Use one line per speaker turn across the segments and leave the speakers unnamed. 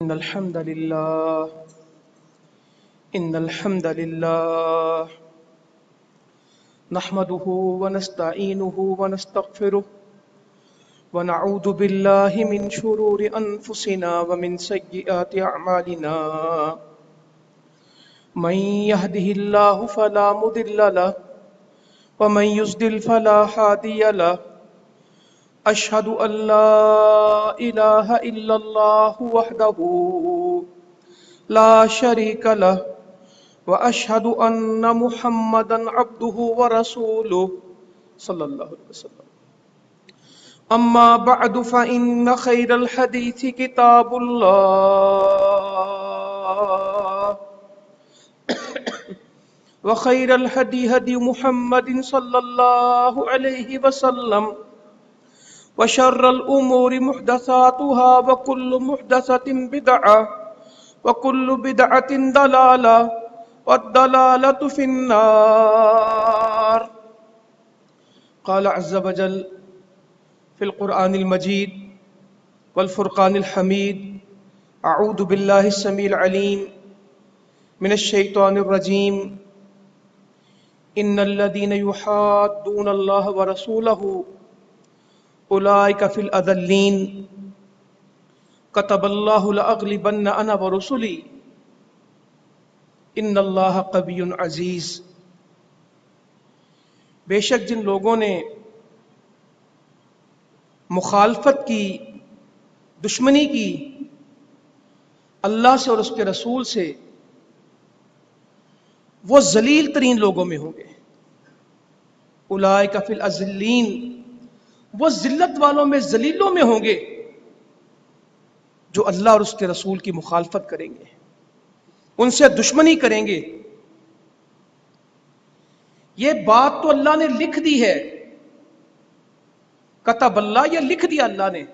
إن الحمد لله إن الحمد لله نحمده ونستعينه ونستغفره ونعوذ بالله من شرور أنفسنا ومن سيئات أعمالنا من يهده الله فلا مضل له ومن يضلل فلا هادي له أشهد أن لا إله إلا الله وحده لا شريك له وأشهد أن محمدا عبده ورسوله صلى الله عليه وسلم أما بعد فإن خير الحديث كتاب الله وخير الهدي هدي محمد صلى الله عليه وسلم وشر الأمور محدثاتها وكل محدثة بدعة وكل بدعة ضلالة والضلالة في النار. قال عز وجل في القرآن المجيد والفرقان الحميد: أعوذ بالله السميع العليم من الشيطان الرجيم. إن الذين يحادون الله ورسوله أولئك في الأذلين كتب الله لأغلبن أنا ورسلي إن الله قوي عزيز. بے شک جن لوگوں نے مخالفت کی، دشمنی کی اللہ سے اور اس کے رسول سے، وہ ذلیل ترین لوگوں میں ہوں گے. اولئک فی الاذلین، وہ ذلت والوں میں، ذلیلوں میں ہوں گے جو اللہ اور اس کے رسول کی مخالفت کریں گے، ان سے دشمنی کریں گے. یہ بات تو اللہ نے لکھ دی ہے، کتب اللہ، یہ لکھ دیا اللہ نے.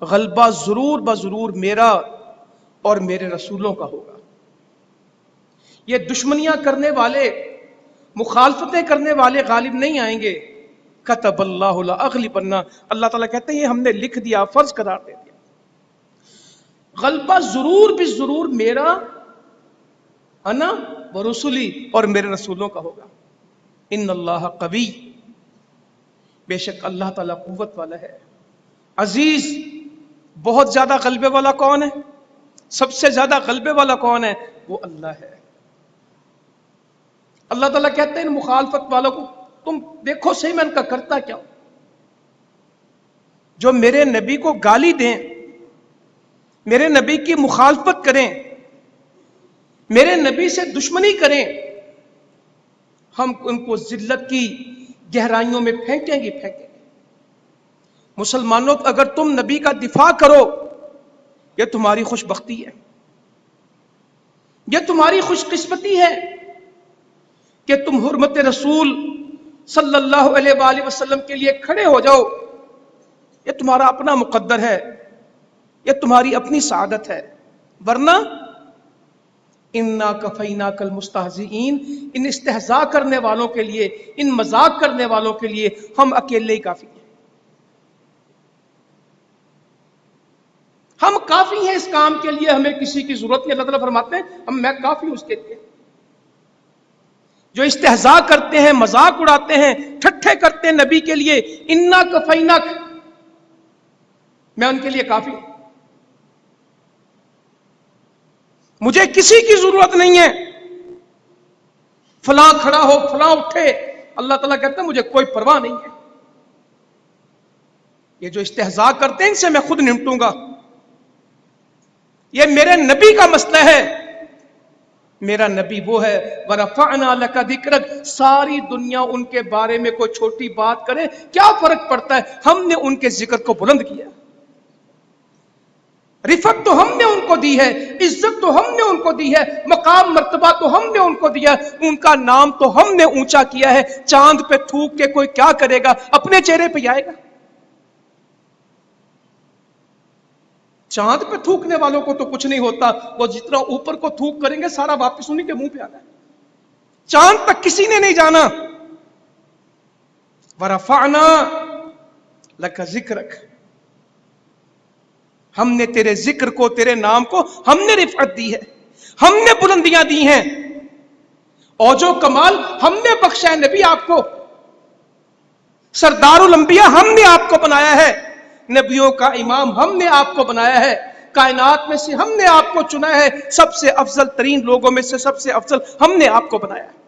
غلبہ ضرور بضرور میرا اور میرے رسولوں کا ہوگا. یہ دشمنیاں کرنے والے، مخالفتیں کرنے والے غالب نہیں آئیں گے. کتب اللہ لأغلبن، اللہ تعالیٰ کہتے ہیں یہ ہم نے لکھ دیا، فرض قرار دے دیا. غلبہ ضرور بضرور میرا، انا ورسولی، اور میرے رسولوں کا ہوگا. ان اللہ قوی، بے شک اللہ تعالیٰ قوت والا ہے. عزیز، بہت زیادہ غلبے والا کون ہے؟ سب سے زیادہ غلبے والا کون ہے؟ وہ اللہ ہے. اللہ تعالیٰ کہتے ہیں ان مخالفت والوں کو تم دیکھو صحیح میں ان کا کرتا کیا ہوں. جو میرے نبی کو گالی دیں، میرے نبی کی مخالفت کریں، میرے نبی سے دشمنی کریں، ہم ان کو ذلت کی گہرائیوں میں پھینکیں گے. مسلمانوں، اگر تم نبی کا دفاع کرو، یہ تمہاری خوش بختی ہے، یہ تمہاری خوش قسمتی ہے کہ تم حرمت رسول صلی اللہ علیہ وآلہ وسلم کے لیے کھڑے ہو جاؤ. یہ تمہارا اپنا مقدر ہے، یہ تمہاری اپنی سعادت ہے. ورنہ انا کفیناک المستہزئین، ان استہزاء کرنے والوں کے لیے، ان مذاق کرنے والوں کے لیے ہم اکیلے ہی کافی ہیں. ہم کافی ہیں اس کام کے لیے، ہمیں کسی کی ضرورت نہیں. اللہ تعالیٰ فرماتے ہیں میں کافی ہوں اس کے لیے. جو استہزاء کرتے ہیں، مذاق اڑاتے ہیں، ٹھٹھے کرتے ہیں نبی کے لیے، انا کفیناک، میں ان کے لیے کافی ہوں. مجھے کسی کی ضرورت نہیں ہے. فلاں کھڑا ہو، فلاں اٹھے، اللہ تعالیٰ کہتا ہے مجھے کوئی پرواہ نہیں ہے. یہ جو استہزاء کرتے ہیں ان سے میں خود نمٹوں گا. یہ میرے نبی کا مسئلہ ہے. میرا نبی وہ ہے وَرَفَعْنَا لَكَ ذِكْرَكَ. ساری دنیا ان کے بارے میں کوئی چھوٹی بات کرے، کیا فرق پڑتا ہے؟ ہم نے ان کے ذکر کو بلند کیا. رفت تو ہم نے ان کو دی ہے، عزت تو ہم نے ان کو دی ہے، مقام مرتبہ تو ہم نے ان کو دیا ہے، ان کا نام تو ہم نے اونچا کیا ہے. چاند پہ تھوک کے کوئی کیا کرے گا؟ اپنے چہرے پہ آئے گا. چاند پہ تھوکنے والوں کو تو کچھ نہیں ہوتا، وہ جتنا اوپر کو تھوک کریں گے سارا واپس انہیں کے منہ پہ آنا ہے. چاند تک کسی نے نہیں جانا. وَرَفَعْنَا لَكَ ذِكْرَكَ، ہم نے تیرے ذکر کو، تیرے نام کو ہم نے رفعت دی ہے، ہم نے بلندیاں دی ہیں، اور جو کمال ہم نے بخشا ہے نبی آپ کو، سردار الانبیاء ہم نے آپ کو بنایا ہے، نبیوں کا امام ہم نے آپ کو بنایا ہے، کائنات میں سے ہم نے آپ کو چنا ہے، سب سے افضل ترین لوگوں میں سے سب سے افضل ہم نے آپ کو بنایا ہے۔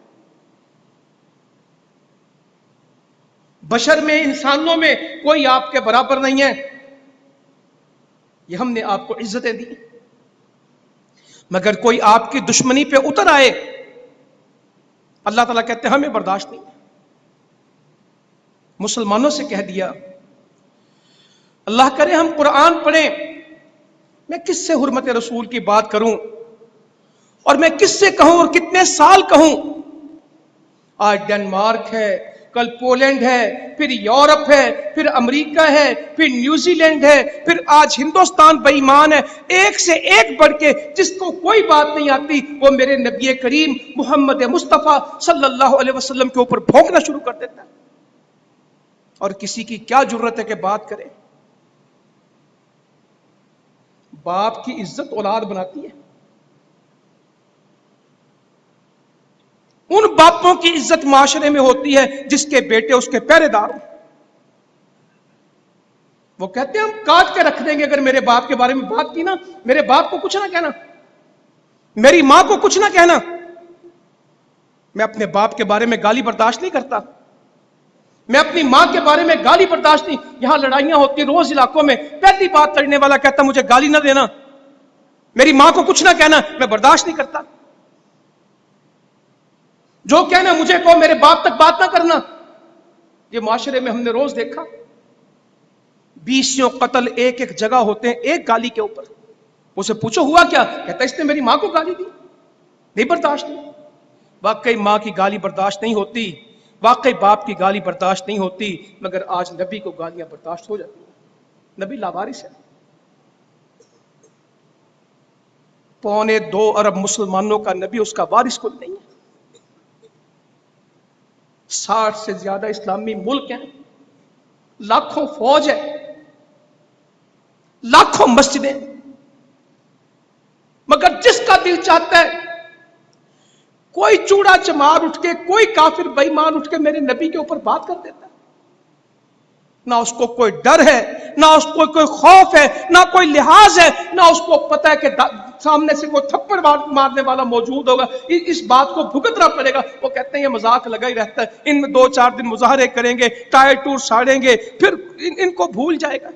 بشر میں، انسانوں میں کوئی آپ کے برابر نہیں ہے، یہ ہم نے آپ کو عزتیں دی۔ مگر کوئی آپ کی دشمنی پہ اتر آئے، اللہ تعالیٰ کہتے ہیں ہمیں برداشت نہیں۔ مسلمانوں سے کہہ دیا، اللہ کرے ہم قرآن پڑھیں، میں کس سے حرمت رسول کی بات کروں، اور میں کس سے کہوں اور کتنے سال کہوں؟ آج ڈنمارک ہے، کل پولینڈ ہے، پھر یورپ ہے، پھر امریکہ ہے، پھر نیوزی لینڈ ہے، پھر آج ہندوستان بے ایمان ہے، ایک سے ایک بڑھ کے جس کو کوئی بات نہیں آتی وہ میرے نبی کریم محمد مصطفیٰ صلی اللہ علیہ وسلم کے اوپر بھونکنا شروع کر دیتا ہے، اور کسی کی کیا جرت ہے کہ بات کرے؟ باپ کی عزت اولاد بناتی ہے، ان باپوں کی عزت معاشرے میں ہوتی ہے جس کے بیٹے اس کے پہرے دار ہوں۔ وہ کہتے ہیں ہم کاٹ کے رکھ دیں گے اگر میرے باپ کے بارے میں بات کی نا، میرے باپ کو کچھ نہ کہنا، میری ماں کو کچھ نہ کہنا۔ میں اپنے باپ کے بارے میں گالی برداشت نہیں کرتا، میں اپنی ماں کے بارے میں گالی برداشت نہیں۔ یہاں لڑائیاں ہوتی روز علاقوں میں، پہلی بات لڑنے والا کہتا مجھے گالی نہ دینا، میری ماں کو کچھ نہ کہنا، میں برداشت نہیں کرتا۔ جو کہنا مجھے کو، میرے باپ تک بات نہ کرنا۔ یہ معاشرے میں ہم نے روز دیکھا، 20 قتل ایک ایک جگہ ہوتے ہیں ایک گالی کے اوپر۔ اسے پوچھو ہوا کیا، کہتا اس نے میری ماں کو گالی دی، نہیں برداشت نہیں۔ واقعی ماں کی گالی برداشت نہیں ہوتی، واقعی باپ کی گالی برداشت نہیں ہوتی، مگر آج نبی کو گالیاں برداشت ہو جاتی ہیں۔ نبی لاوارث ہے۔ 2.25 ارب مسلمانوں کا نبی اس کا وارث کوئی نہیں ہے۔ 60 سے زیادہ اسلامی ملک ہیں، لاکھوں فوج ہے، لاکھوں مسجدیں، مگر جس کا دل چاہتا ہے کوئی چوڑا چمار اٹھ کے، کوئی کافر بے ایمان اٹھ کے میرے نبی کے اوپر بات کر دیتا ہے، نہ اس کو کوئی ڈر ہے، نہ اس کو کوئی خوف ہے، نہ کوئی لحاظ ہے، نہ اس کو پتہ ہے کہ سامنے سے کوئی تھپڑ مارنے والا موجود ہوگا، اس بات کو بھگتنا پڑے گا۔ وہ کہتے ہیں یہ مذاق لگا ہی رہتا ہے، ان میں 2-4 دن مظاہرے کریں گے، ٹائر ٹور ساڑیں گے، پھر ان کو بھول جائے گا۔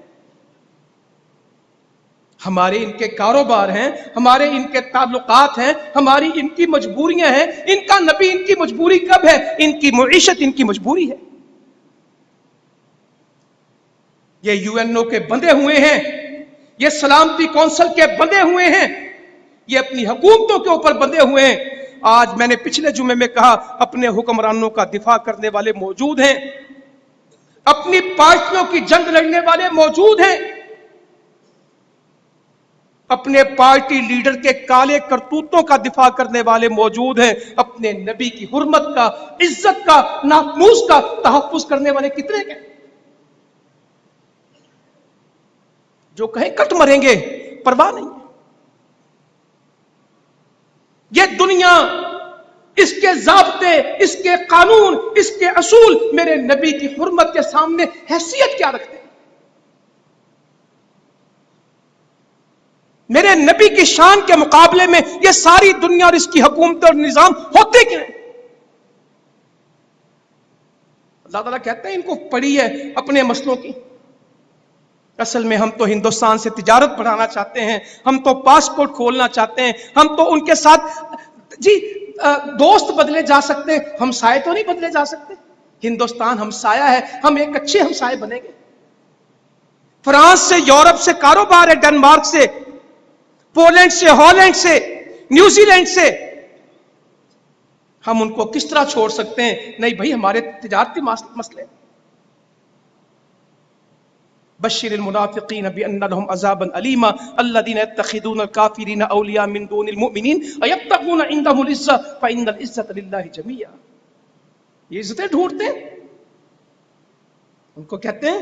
ہمارے ان کے کاروبار ہیں، ہمارے ان کے تعلقات ہیں، ہماری ان کی مجبوریاں ہیں، ان کا نبی ان کی مجبوری کب ہے؟ ان کی معیشت ان کی مجبوری ہے۔ یہ UN کے بندے ہوئے ہیں، یہ سلامتی کونسل کے بندے ہوئے ہیں، یہ اپنی حکومتوں کے اوپر بندے ہوئے ہیں۔ آج میں نے پچھلے جمعے میں کہا اپنے حکمرانوں کا دفاع کرنے والے موجود ہیں، اپنی پارٹیوں کی جنگ لڑنے والے موجود ہیں، اپنے پارٹی لیڈر کے کالے کرتوتوں کا دفاع کرنے والے موجود ہیں، اپنے نبی کی حرمت کا، عزت کا، ناموس کا تحفظ کرنے والے کتنے ہیں؟ جو کہیں کٹ مریں گے، پرواہ نہیں۔ یہ دنیا، اس کے ضابطے، اس کے قانون، اس کے اصول میرے نبی کی حرمت کے سامنے حیثیت کیا رکھتے ہیں؟ میرے نبی کی شان کے مقابلے میں یہ ساری دنیا اور اس کی حکومت اور نظام ہوتے کیا ہیں؟ اللہ تعالیٰ کہتے ہیں ان کو پڑھی ہے اپنے مسئلوں کی۔ اصل میں ہم تو ہندوستان سے تجارت بڑھانا چاہتے ہیں، ہم تو پاسپورٹ کھولنا چاہتے ہیں، ہم تو ان کے ساتھ دوست بدلے جا سکتے ہیں، ہمسائے تو نہیں بدلے جا سکتے۔ ہندوستان ہمسایہ ہے، ہم ایک اچھے ہمسائے بنیں گے۔ فرانس سے، یورپ سے کاروبار ہے، ڈنمارک سے، پولینڈ سے، ہالینڈ سے، نیوزی لینڈ سے، ہم ان کو کس طرح چھوڑ سکتے ہیں؟ نہیں بھائی، ہمارے تجارتی مسئلے۔ بشر المنافقین بان لهم عذابا الیما الذین یتخذون الکافرین اولیاء من دون المؤمنین ایبتغون عندهم العزة فان العزة للہ جمیعا۔ یہ عزتیں ڈھونڈتے ہیں، ان کو کہتے ہیں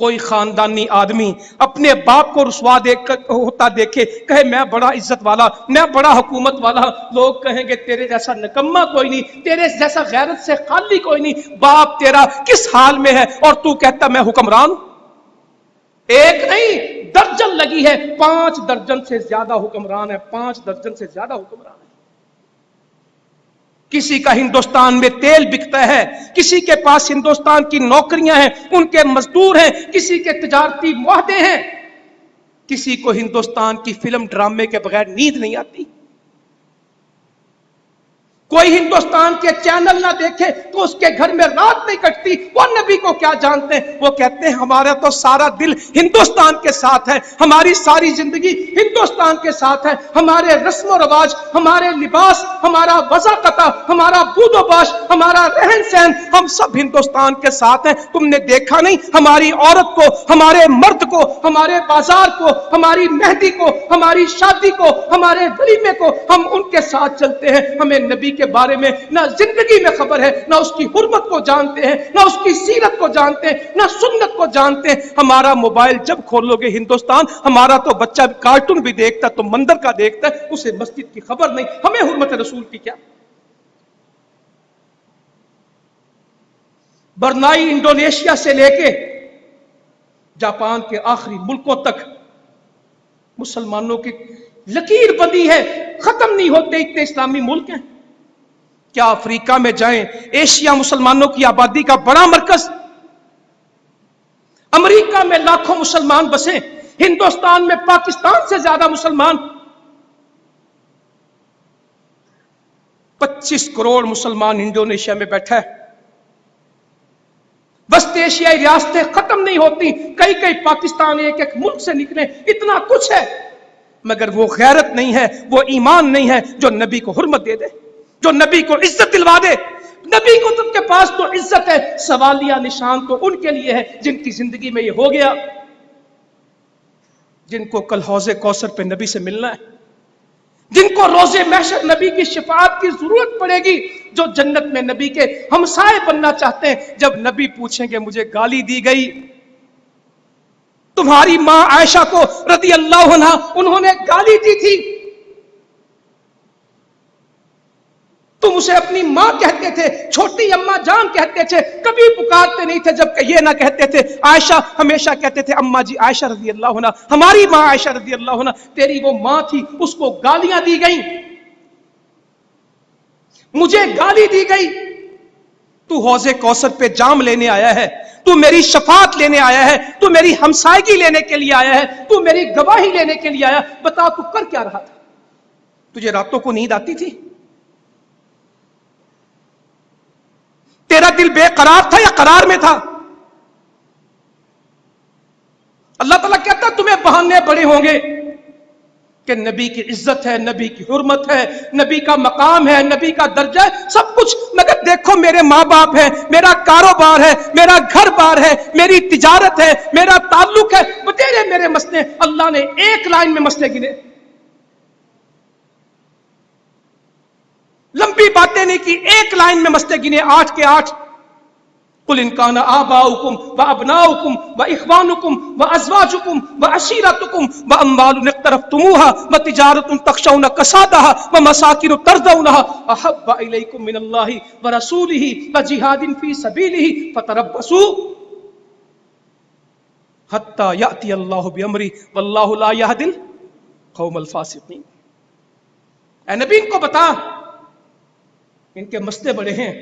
کوئی خاندانی آدمی اپنے باپ کو رسوا ہوتا دیکھے، کہے میں بڑا عزت والا، میں بڑا حکومت والا، لوگ کہیں گے تیرے جیسا نکما کوئی نہیں، تیرے جیسا غیرت سے خالی کوئی نہیں، باپ تیرا کس حال میں ہے اور تو کہتا میں حکمران ہوں۔ ایک نہیں درجن لگی ہے، 5 درجن سے زیادہ حکمران ہے، 5 درجن سے زیادہ حکمران ہے۔ کسی کا ہندوستان میں تیل بکتا ہے، کسی کے پاس ہندوستان کی نوکریاں ہیں، ان کے مزدور ہیں، کسی کے تجارتی معاہدے ہیں، کسی کو ہندوستان کی فلم ڈرامے کے بغیر نیند نہیں آتی، کوئی ہندوستان کے چینل نہ دیکھے تو اس کے گھر میں رات نہیں کٹتی۔ وہ نبی کو کیا جانتے ہیں؟ وہ کہتے ہیں ہمارا تو سارا دل ہندوستان کے ساتھ ہے، ہماری ساری زندگی ہندوستان کے ساتھ ہے، ہمارے رسم و رواج، ہمارے لباس، ہمارا وضاقتہ، ہمارا بود و باش، ہمارا رہن سہن، ہم سب ہندوستان کے ساتھ ہیں۔ تم نے دیکھا نہیں ہماری عورت کو، ہمارے مرد کو، ہمارے بازار کو، ہماری مہندی کو، ہماری شادی کو، ہمارے ولیمے کو، ہم ان کے ساتھ چلتے ہیں۔ ہمیں نبی کے بارے میں نہ زندگی میں خبر ہے، نہ اس کی حرمت کو جانتے ہیں، نہ اس کی سیرت کو جانتے ہیں، نہ سنت کو جانتے ہیں۔ ہمارا موبائل جب کھولو گے ہندوستان، ہمارا تو بچہ کارٹون بھی دیکھتا تو مندر کا دیکھتا ہے، اسے مسجد کی خبر نہیں، ہمیں حرمت رسول کی کیا؟ برنائی انڈونیشیا سے لے کے جاپان کے آخری ملکوں تک مسلمانوں کی لکیر بندی ہے، ختم نہیں ہوتے، اتنے اسلامی ملک ہیں۔ کیا افریقہ میں جائیں، ایشیا مسلمانوں کی آبادی کا بڑا مرکز، امریکہ میں لاکھوں مسلمان بسیں، ہندوستان میں پاکستان سے زیادہ مسلمان، 25 کروڑ مسلمان انڈونیشیا میں بیٹھا ہے۔ وسط ایشیائی ریاستیں ختم نہیں ہوتی، کئی پاکستان ایک ایک ملک سے نکلے، اتنا کچھ ہے، مگر وہ غیرت نہیں ہے، وہ ایمان نہیں ہے جو نبی کو حرمت دے دے، جو نبی کو عزت دلوا دے۔ نبی کو تم کے پاس تو عزت ہے، سوالیہ نشان تو ان کے لیے ہے جن کی زندگی میں یہ ہو گیا، جن کو کل حوض کوثر پہ نبی سے ملنا ہے، جن کو روز محشر نبی کی شفاعت کی ضرورت پڑے گی، جو جنت میں نبی کے ہمسائے بننا چاہتے ہیں۔ جب نبی پوچھیں گے مجھے گالی دی گئی، تمہاری ماں عائشہ کو رضی اللہ عنہا انہوں نے گالی دی تھی، تم اسے اپنی ماں کہتے تھے، چھوٹی اماں جان کہتے تھے، کبھی پکارتے نہیں تھے جب کہ یہ نہ کہتے تھے۔ عائشہ ہمیشہ کہتے تھے اماں جی عائشہ رضی اللہ عنہا، ہماری ماں عائشہ رضی اللہ عنہا، تیری وہ ماں تھی اس کو گالیاں دی گئیں، مجھے گالی دی گئی، تو حوض کوثر پہ جام لینے آیا ہے، تو میری شفاعت لینے آیا ہے، تو میری ہمسائیگی لینے کے لیے آیا ہے، تو میری گواہی لینے کے لیے آیا، بتا تو کر کیا رہا تھا؟ تجھے راتوں کو نیند آتی تھی؟ تیرا دل بے قرار تھا یا قرار میں تھا؟ اللہ تعالیٰ کہتا تمہیں بہانے بڑے ہوں گے کہ نبی کی عزت ہے، نبی کی حرمت ہے، نبی کا مقام ہے، نبی کا درجہ ہے، سب کچھ، مگر دیکھو میرے ماں باپ ہے، میرا کاروبار ہے، میرا گھر بار ہے، میری تجارت ہے، میرا تعلق ہے، بتیرے میرے مسئلے۔ اللہ نے ایک لائن میں مسئلے گنے، لمبی باتیں نہیں کی، ایک لائن میں مسئلے گنے، 8 کے 8۔ قل ان کان آباؤکم وابناؤکم واخوانکم وازواجکم وعشیرتکم واموال اقترفتموها وتجارۃ تخشون کسادها ومساکن ترضونها احب الیکم من اللہ ورسولہ وجہاد فی سبیلہ فتربصوا حتی یأتی اللہ بامرہ واللہ لا یہدی القوم الفاسقین۔ اے نبی ان کو بتا، ان کے مسئلے بڑے ہیں،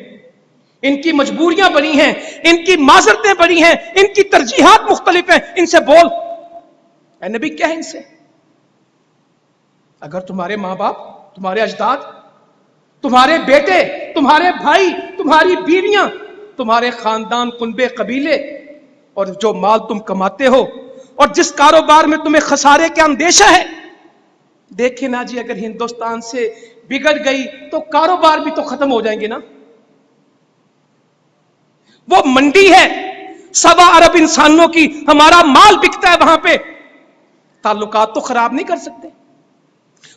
ان کی مجبوریاں بڑی ہیں، ان کی معذرتیں بڑی ہیں، ان کی ترجیحات مختلف ہیں، ان سے بول۔ اے نبی کیا ہے ان سے؟ اگر تمہارے ماں باپ، تمہارے اجداد، تمہارے بیٹے، تمہارے بھائی، تمہاری بیویاں، تمہارے خاندان، کنبے، قبیلے، اور جو مال تم کماتے ہو اور جس کاروبار میں تمہیں خسارے کا اندیشہ ہے، دیکھیں نا جی اگر ہندوستان سے بگڑ گئی تو کاروبار بھی تو ختم ہو جائیں گے نا۔ وہ منڈی ہے 1.25 ارب انسانوں کی، ہمارا مال بکتا ہے وہاں پہ، تعلقات تو خراب نہیں کر سکتے،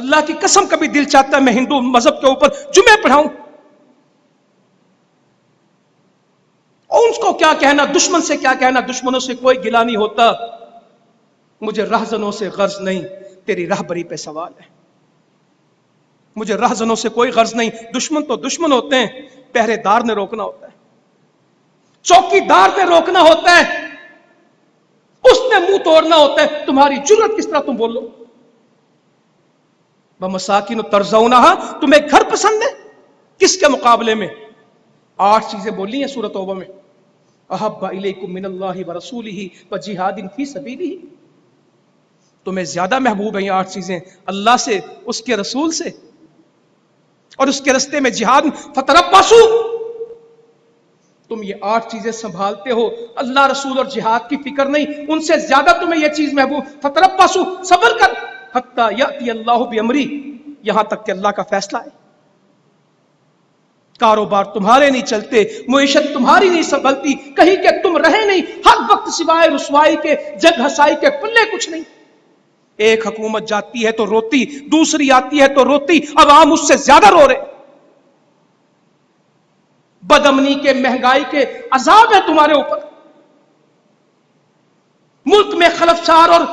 اللہ کی قسم کبھی دل چاہتا ہے میں ہندو مذہب کے اوپر جمعے پڑھاؤں. اور ان کو کیا کہنا, دشمن سے کیا کہنا, دشمنوں سے کوئی گلہ نہیں ہوتا. مجھے رہزنوں سے غرض نہیں, تیری راہبری پہ سوال ہے. مجھے رہزنوں سے کوئی غرض نہیں. دشمن تو دشمن ہوتے ہیں, پہرے دار نے روکنا ہوتا ہے, چوکی دار نے روکنا ہوتا ہے, اس نے منہ توڑنا ہوتا ہے. تمہاری جرت کس طرح تم بولو. وَمَسَاكِنُ تَرْضَوْنَهَا, تمہیں گھر پسند ہے, کس کے مقابلے میں؟ 8 چیزیں بولی ہیں سورۃ توبہ میں. احب الیکم من اللہ ورسولہ وجہاد فی سبیلہ, تمہیں زیادہ محبوب ہیں یہ 8 چیزیں اللہ سے, اس کے رسول سے, اور اس کے رستے میں جہاد. فتربصوا, تم یہ 8 چیزیں سنبھالتے ہو, اللہ رسول اور جہاد کی فکر نہیں, ان سے زیادہ تمہیں یہ چیز محبوب. فتربصوا, صبر کر, حتی یأتی اللہ بامری, یہاں تک کہ اللہ کا فیصلہ ہے. کاروبار تمہارے نہیں چلتے, معیشت تمہاری نہیں سنبھلتی, کہیں کہ تم رہے نہیں, ہر وقت سوائے رسوائی کے, جگ ہسائی کے, پلے کچھ نہیں. ایک حکومت جاتی ہے تو روتی, دوسری آتی ہے تو روتی, عوام اس سے زیادہ رو رہے. بدامنی کے, مہنگائی کے عذاب ہے تمہارے اوپر. ملک میں خلفشار اور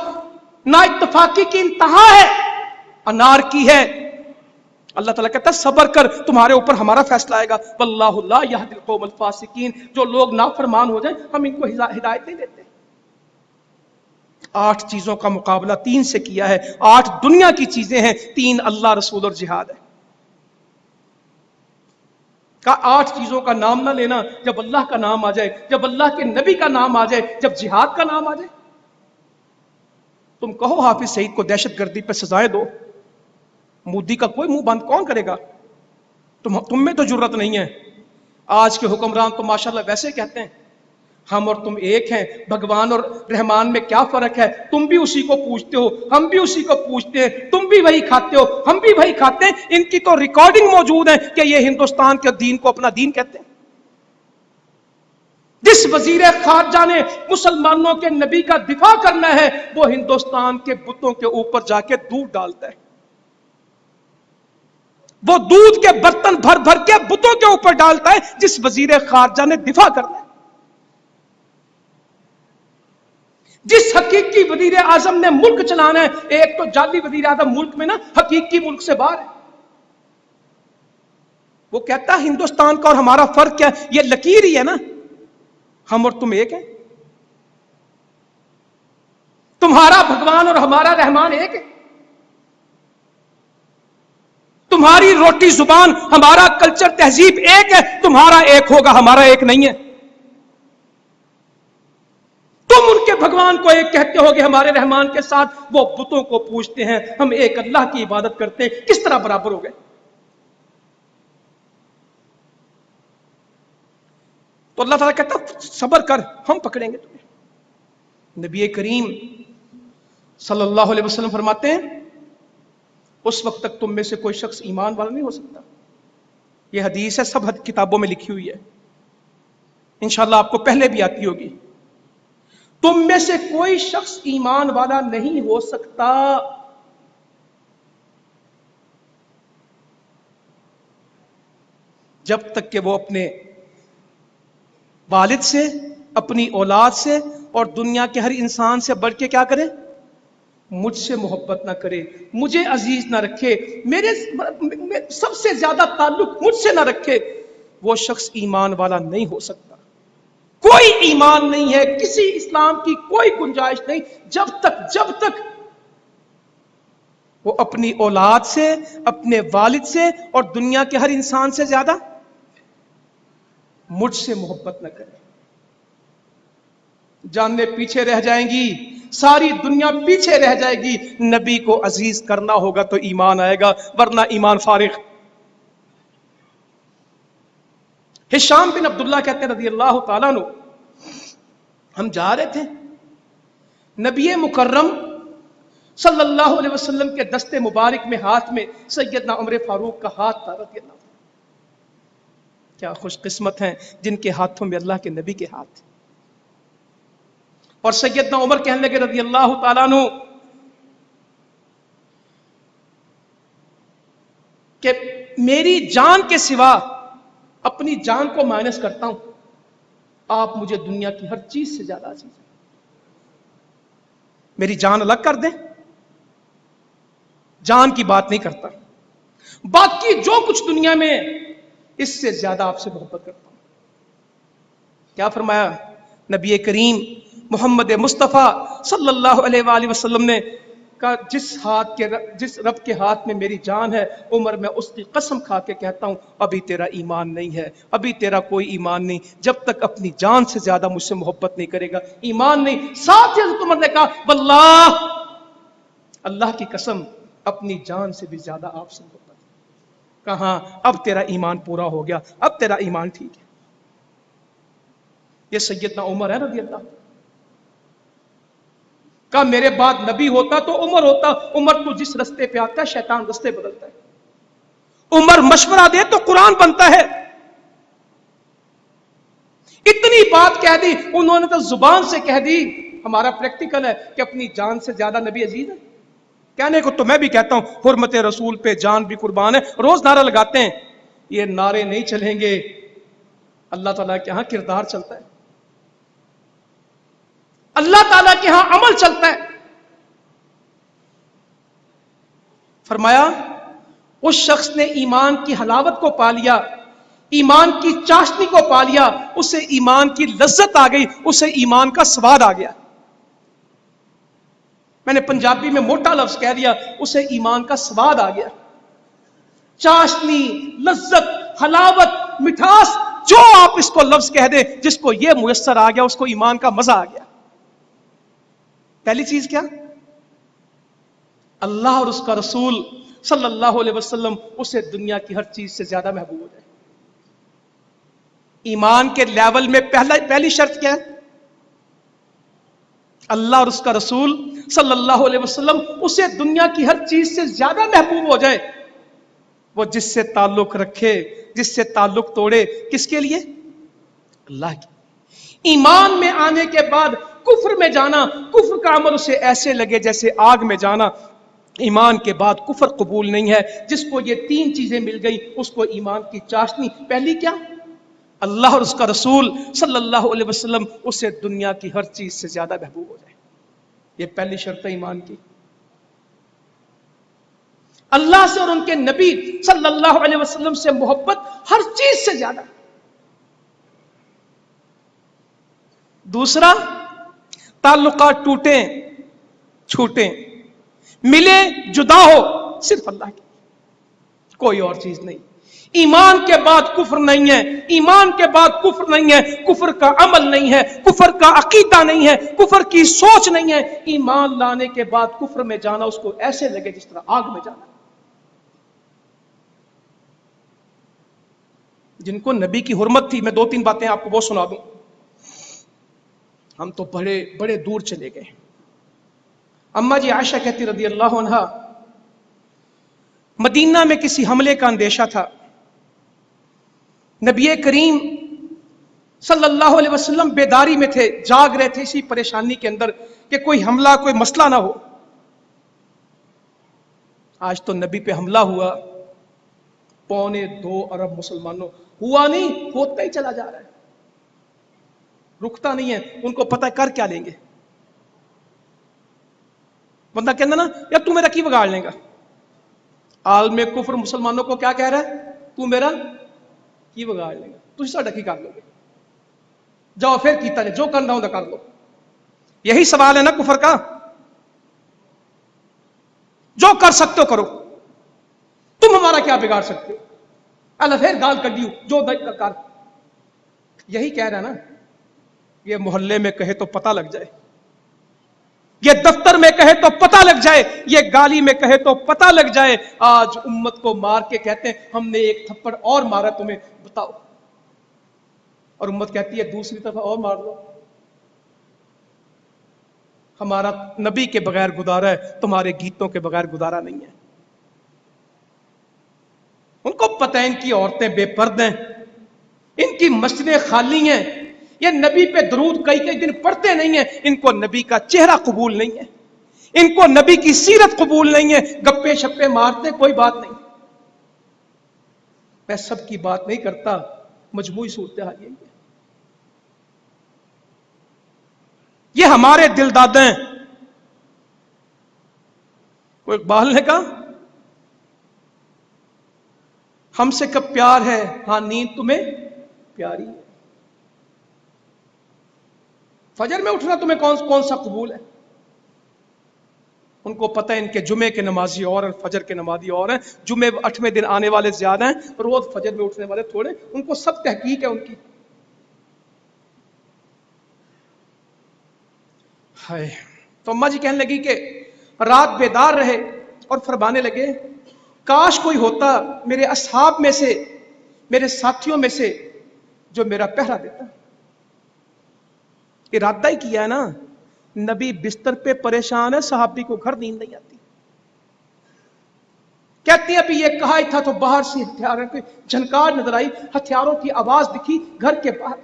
نا اتفاقی کی انتہا ہے, انار کی ہے. اللہ تعالیٰ کہتا ہے صبر کر, تمہارے اوپر ہمارا فیصلہ آئے گا. واللہ لا یہدی القوم الفاسقین, جو لوگ نافرمان ہو جائیں ہم ان کو ہدایت نہیں دیتے. 8 چیزوں کا مقابلہ 3 سے کیا ہے. 8 دنیا کی چیزیں ہیں, 3 اللہ رسول اور جہاد ہے. 8 چیزوں کا نام نہ لینا, جب اللہ کا نام آ جائے, جب اللہ کے نبی کا نام آ جائے, جب جہاد کا نام آ جائے, تم کہو حافظ سعید کو دہشت گردی پہ سزائیں دو, مودی کا کوئی منہ بند کون کرے گا؟ تم میں تو جرت نہیں ہے. آج کے حکمران تو ماشاءاللہ ویسے کہتے ہیں ہم اور تم ایک ہیں, بھگوان اور رحمان میں کیا فرق ہے, تم بھی اسی کو پوچھتے ہو, ہم بھی اسی کو پوچھتے ہیں, تم بھی وہی کھاتے ہو, ہم بھی وہی کھاتے ہیں. ان کی تو ریکارڈنگ موجود ہے کہ یہ ہندوستان کے دین کو اپنا دین کہتے ہیں. جس وزیر خارجہ نے مسلمانوں کے نبی کا دفاع کرنا ہے, وہ ہندوستان کے بتوں کے اوپر جا کے دودھ ڈالتا ہے. وہ دودھ کے برتن بھر بھر کے بتوں کے اوپر ڈالتا ہے جس وزیر خارجہ نے دفاع کرنا ہے. جس حقیقی وزیر اعظم نے ملک چلانا ہے, ایک تو جعلی وزیر اعظم ملک میں نا, حقیقی ملک سے باہر ہے. وہ کہتا ہے ہندوستان کا اور ہمارا فرق کیا ہے, یہ لکیر ہی ہے نا, ہم اور تم ایک ہیں. تمہارا بھگوان اور ہمارا رحمان ایک ہے. تمہاری روٹی زبان, ہمارا کلچر تہذیب ایک ہے. تمہارا ایک ہوگا, ہمارا ایک نہیں ہے. تم ان کے بھگوان کو ایک کہتے ہو گے, ہمارے رحمان کے ساتھ وہ بتوں کو پوجتے ہیں, ہم ایک اللہ کی عبادت کرتے ہیں. کس طرح برابر ہو گئے؟ تو اللہ تعالیٰ کہتا صبر کر, ہم پکڑیں گے تمہیں. نبی کریم صلی اللہ علیہ وسلم فرماتے ہیں اس وقت تک تم میں سے کوئی شخص ایمان والا نہیں ہو سکتا. یہ حدیث ہے, سب کتابوں میں لکھی ہوئی ہے, انشاءاللہ آپ کو پہلے بھی آتی ہوگی. تم میں سے کوئی شخص ایمان والا نہیں ہو سکتا جب تک کہ وہ اپنے والد سے, اپنی اولاد سے اور دنیا کے ہر انسان سے بڑھ کے کیا کرے, مجھ سے محبت نہ کرے, مجھے عزیز نہ رکھے, میرے سب سے زیادہ تعلق مجھ سے نہ رکھے. وہ شخص ایمان والا نہیں ہو سکتا. کوئی ایمان نہیں ہے, کسی اسلام کی کوئی گنجائش نہیں جب تک وہ اپنی اولاد سے, اپنے والد سے اور دنیا کے ہر انسان سے زیادہ مجھ سے محبت نہ کرے. جانیں پیچھے رہ جائیں گی, ساری دنیا پیچھے رہ جائے گی. نبی کو عزیز کرنا ہوگا تو ایمان آئے گا, ورنہ ایمان فارغ. ہشام بن عبداللہ کہتے ہیں رضی اللہ تعالیٰ عنہ, ہم جا رہے تھے, نبی مکرم صلی اللہ علیہ وسلم کے دستے مبارک میں ہاتھ میں سیدنا عمر فاروق کا ہاتھ تھا رضی اللہ. کیا خوش قسمت ہیں جن کے ہاتھوں میں اللہ کے نبی کے ہاتھ. اور سیدنا عمر کہنے لگے رضی اللہ تعالیٰ عنہ, کہ میری جان کے سوا اپنی جان کو مائنس کرتا ہوں، آپ مجھے دنیا کی ہر چیز سے زیادہ عزیز ہیں. میری جان الگ کر دیں، جان کی بات نہیں کرتا، باقی جو کچھ دنیا میں اس سے زیادہ آپ سے محبت کرتا ہوں. کیا فرمایا نبی کریم محمد مصطفیٰ صلی اللہ علیہ وآلہ وسلم نے کہا، جس رب کے ہاتھ میں میری جان ہے عمر، میں اس کی قسم کھا کے کہتا ہوں ابھی تیرا ایمان نہیں ہے، ابھی تیرا کوئی ایمان نہیں، جب تک اپنی جان سے زیادہ مجھ سے محبت نہیں کرے گا ایمان نہیں. ساتھ ہی حضرت عمر نے کہا واللہ، اللہ کی قسم اپنی جان سے بھی زیادہ آپ سے محبت. کہاں اب تیرا ایمان پورا ہو گیا، اب تیرا ایمان ٹھیک ہے. یہ سیدنا عمر ہے رضی اللہ. کہا میرے بعد نبی ہوتا تو عمر ہوتا. عمر تو جس رستے پہ آتا ہے شیطان رستے بدلتا ہے. عمر مشورہ دے تو قرآن بنتا ہے. اتنی بات کہہ دی انہوں نے تو زبان سے کہہ دی. ہمارا پریکٹیکل ہے کہ اپنی جان سے زیادہ نبی عزیز ہے. کہنے کو تو میں بھی کہتا ہوں حرمت رسول پہ جان بھی قربان ہے. روز نعرہ لگاتے ہیں، یہ نعرے نہیں چلیں گے، اللہ تعالیٰ کے ہاں کردار چلتا ہے، اللہ تعالیٰ کے ہاں عمل چلتا ہے. فرمایا اس شخص نے ایمان کی حلاوت کو پا لیا، ایمان کی چاشنی کو پا لیا، اسے ایمان کی لذت آ گئی، اسے ایمان کا سواد آ گیا. میں نے پنجابی میں موٹا لفظ کہہ دیا، اسے ایمان کا سواد آ گیا. چاشنی، لذت، حلاوت، مٹھاس، جو آپ اس کو لفظ کہہ دیں، جس کو یہ میسر آ گیا اس کو ایمان کا مزہ آ گیا. پہلی چیز کیا؟ اللہ اور اس کا رسول صلی اللہ علیہ وسلم اسے دنیا کی ہر چیز سے زیادہ محبوب ہے. ایمان کے لیول میں پہلی شرط کیا ہے؟ اللہ اور اس کا رسول صلی اللہ علیہ وسلم اسے دنیا کی ہر چیز سے زیادہ محبوب ہو جائے. وہ جس سے تعلق رکھے، جس سے تعلق توڑے، کس کے لیے؟ اللہ کی. ایمان میں آنے کے بعد کفر میں جانا، کفر کا عمل اسے ایسے لگے جیسے آگ میں جانا. ایمان کے بعد کفر قبول نہیں ہے. جس کو یہ تین چیزیں مل گئی اس کو ایمان کی چاشنی. پہلی کیا؟ اللہ اور اس کا رسول صلی اللہ علیہ وسلم اسے دنیا کی ہر چیز سے زیادہ محبوب ہو جائے. یہ پہلی شرط ہے ایمان کی. اللہ سے اور ان کے نبی صلی اللہ علیہ وسلم سے محبت ہر چیز سے زیادہ. دوسرا، تعلقات ٹوٹیں چھوٹیں، ملے جدا ہو، صرف اللہ کی، کوئی اور چیز نہیں. ایمان کے بعد کفر نہیں ہے، ایمان کے بعد کفر نہیں ہے، کفر کا عمل نہیں ہے، کفر کا عقیدہ نہیں ہے، کفر کی سوچ نہیں ہے. ایمان لانے کے بعد کفر میں جانا اس کو ایسے لگے جس طرح آگ میں جانا. جن کو نبی کی حرمت تھی، میں دو تین باتیں آپ کو وہ سنا دوں. ہم تو بڑے بڑے دور چلے گئے. اما جی عائشہ کہتی رضی اللہ عنہا، مدینہ میں کسی حملے کا اندیشہ تھا. نبی کریم صلی اللہ علیہ وسلم بیداری میں تھے، جاگ رہے تھے اسی پریشانی کے اندر کہ کوئی حملہ، کوئی مسئلہ نہ ہو. آج تو نبی پہ حملہ ہوا، 2.25 ارب مسلمانوں، ہوا نہیں، ہوتا ہی چلا جا رہا ہے، رکتا نہیں ہے. ان کو پتہ کر کیا لیں گے. بندہ کہنا نا یا تو میرا کی بگاڑ لے گا. عالم کفر مسلمانوں کو کیا کہہ رہا ہے؟ تو میرا کی بگاڑ لے گا، تو ساڈا کی کر لو گے، جاؤ پھر کیتا جائے، جو کرنا ہوگا کر لو. یہی سوال ہے نا کفر کا. جو کر سکتے ہو کرو، تم ہمارا کیا بگاڑ سکتے ہو، اللہ پھر گال کڈیو جو کر. یہی کہہ رہا نا. یہ محلے میں کہے تو پتہ لگ جائے، یہ دفتر میں کہے تو پتہ لگ جائے، یہ گالی میں کہے تو پتہ لگ جائے. آج امت کو مار کے کہتے ہیں ہم نے ایک تھپڑ اور مارا تمہیں، بتاؤ. اور امت کہتی ہے دوسری طرف اور مار دو. ہمارا نبی کے بغیر گزارا ہے، تمہارے گیتوں کے بغیر گزارا نہیں ہے. ان کو پتہ ہے ان کی عورتیں بے پردہ ہیں، ان کی مسجدیں خالی ہیں، یہ نبی پہ درود کئی کئی دن پڑھتے نہیں ہیں. ان کو نبی کا چہرہ قبول نہیں ہے، ان کو نبی کی سیرت قبول نہیں ہے. گپے شپے مارتے کوئی بات نہیں. میں سب کی بات نہیں کرتا، مجموعی صورتحال یہی ہے. یہ ہمارے دل دادے ہیں. کوئی اقبال نے کہا ہم سے کب پیار ہے، ہاں نیند تمہیں پیاری ہے. فجر میں اٹھنا تمہیں کون سا قبول ہے؟ ان کو پتہ ہے ان کے جمعے کے نمازی اور فجر کے نمازی اور ہیں. جمعے 8ویں دن آنے والے زیادہ ہیں، روز فجر میں اٹھنے والے تھوڑے. ان کو سب تحقیق ہے ان کی. ہائے. تو اماں جی کہنے لگی کہ رات بیدار رہے اور فرمانے لگے کاش کوئی ہوتا میرے اصحاب میں سے، میرے ساتھیوں میں سے جو میرا پہرا دیتا. ارادہ ہی کیا ہے نا. نبی بستر پہ پریشان ہے، صحابی کو گھر نیند نہیں آتی. کہتی ہیں ابھی یہ کہا ہی تھا تو باہر سے ہتھیاروں کی جھنکار نظر آئی، ہتھیاروں کی آواز دکھی گھر کے باہر.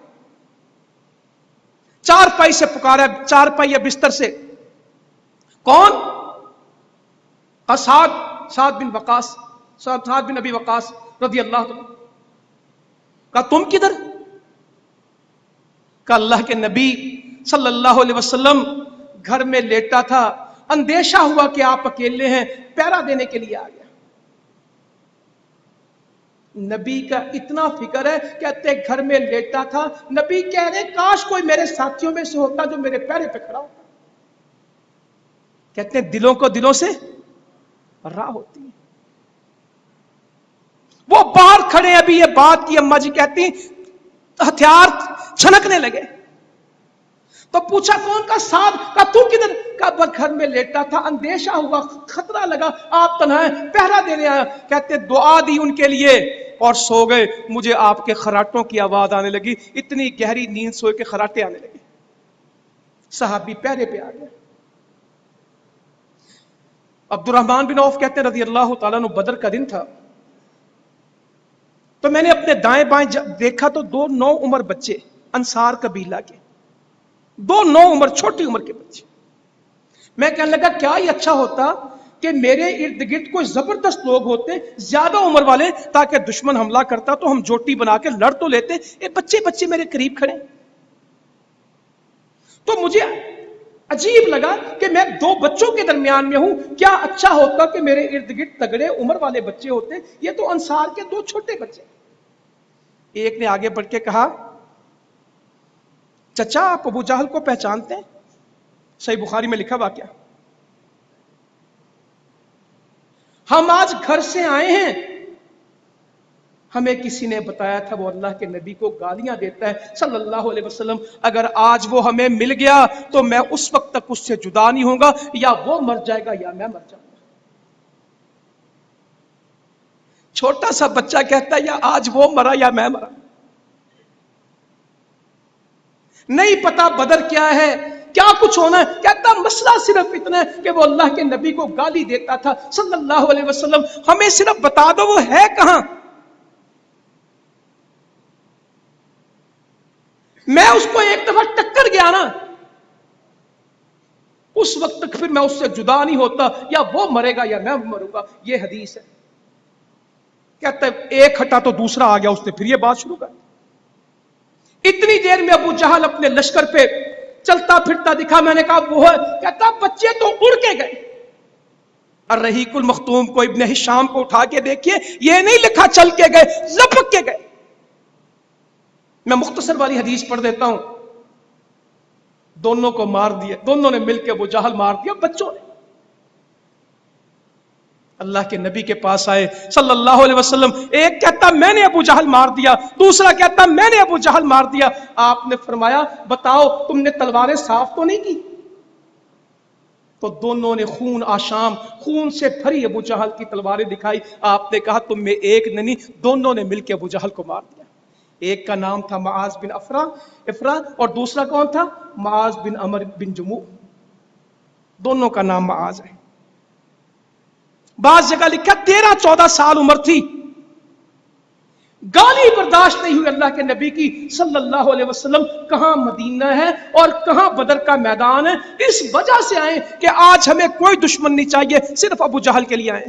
چارپائی سے پکارا، چارپائی بستر سے. کون؟ سعد بن وقاص، سعد بن ابی وقاص رضی اللہ عنہ. کہا تم کدھر؟ کہا اللہ کے نبی صلی اللہ علیہ وسلم گھر میں لیٹا تھا، اندیشہ ہوا کہ آپ اکیلے ہیں، پہرا دینے کے لیے آ گیا. نبی کا اتنا فکر ہے، کہتے گھر میں لیٹا تھا. نبی کہہ رہے کاش کوئی میرے ساتھیوں میں سے ہوتا جو میرے پیرے پہ کھڑا ہوتا. کہتے ہیں دلوں کو دلوں سے راہ ہوتی ہے. وہ باہر کھڑے ابھی یہ بات کی، اماں جی کہتی ہتھیار چھنکنے لگے. تو پوچھا کون؟ کا ساتھ. کا تو کدھر؟ کا گھر میں لیٹا تھا، اندیشہ ہوا، خطرہ لگا، آپ تنہا ہیں، پہرا دینے آیا. کہتے دعا دی ان کے لیے اور سو گئے. مجھے آپ کے خراٹوں کی آواز آنے لگی، اتنی گہری نیند سوئے کے خراٹے آنے لگے. صحابی پہرے پہ آ گیا. عبد الرحمن بن عوف کہتے ہیں رضی اللہ تعالیٰ عنہ بدر کا دن تھا، تو میں نے اپنے دائیں بائیں دیکھا تو 2 نو عمر بچے انصار قبیلہ کے، 2 نو عمر چھوٹی عمر کے بچے. میں کہنے لگا کیا یہ اچھا ہوتا کہ میرے ارد گرد کوئی زبردست لوگ ہوتے زیادہ عمر والے، تاکہ دشمن حملہ کرتا تو ہم جوٹی بنا کے لڑ تو لیتے. یہ بچے میرے قریب کھڑے. تو مجھے عجیب لگا کہ میں 2 بچوں کے درمیان میں ہوں، کیا اچھا ہوتا کہ میرے ارد گرد تگڑے عمر والے بچے ہوتے. یہ تو انصار کے 2 چھوٹے بچے. ایک نے آگے بڑھ کے کہا چچا آپ ابو جہل کو پہچانتے ہیں؟ صحیح بخاری میں لکھا واقعہ. ہم آج گھر سے آئے ہیں، ہمیں کسی نے بتایا تھا وہ اللہ کے نبی کو گالیاں دیتا ہے صلی اللہ علیہ وسلم. اگر آج وہ ہمیں مل گیا تو میں اس وقت تک اس سے جدا نہیں ہوں گا، یا وہ مر جائے گا یا میں مر جاؤں گا. چھوٹا سا بچہ کہتا ہے یا آج وہ مرا یا میں مرا. نہیں پتا بدر کیا ہے، کیا کچھ ہونا ہے. کہتا مسئلہ صرف اتنا ہے کہ وہ اللہ کے نبی کو گالی دیتا تھا صلی اللہ علیہ وسلم. ہمیں صرف بتا دو وہ ہے کہاں. میں اس کو ایک دفعہ ٹکر گیا نا، اس وقت تک پھر میں اس سے جدا نہیں ہوتا، یا وہ مرے گا یا میں مروں گا. یہ حدیث ہے. کہتا ہے ایک ہٹا تو دوسرا آ گیا، اس نے پھر یہ بات شروع کر دی. اتنی دیر میں ابو جہل اپنے لشکر پہ چلتا پھرتا دکھا. میں نے کہا وہ ہے. کہتا بچے تو اڑ کے گئے. الرحیق المختوم کو ابن ہشام کو اٹھا کے دیکھیے، یہ نہیں لکھا چل کے گئے، لپک کے گئے. میں مختصر والی حدیث پڑھ دیتا ہوں. دونوں کو مار دیا، دونوں نے مل کے ابو جہل مار دیا بچوں نے. اللہ کے نبی کے پاس آئے صلی اللہ علیہ وسلم. ایک کہتا میں نے ابو جہل مار دیا، دوسرا کہتا میں نے ابو جہل مار دیا. آپ نے فرمایا بتاؤ تم نے تلواریں صاف تو نہیں کی؟ تو دونوں نے خون آشام، خون سے بھری ابو جہل کی تلواریں دکھائی. آپ نے کہا تم میں ایک نہیں، دونوں نے مل کے ابو جہل کو مار دیا. ایک کا نام تھا معاذ بن افرا اور دوسرا کون تھا؟ معاذ بن عمر بن جموح. دونوں کا نام معاذ ہے. بعض جگہ لکھا 13-14 سال عمر تھی. گالی برداشت نہیں ہوئی اللہ کے نبی کی صلی اللہ علیہ وسلم. کہاں مدینہ ہے اور کہاں بدر کا میدان ہے. اس وجہ سے آئے کہ آج ہمیں کوئی دشمن نہیں چاہیے، صرف ابو جہل کے لیے آئے.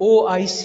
OIC।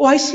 OIC,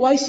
OIC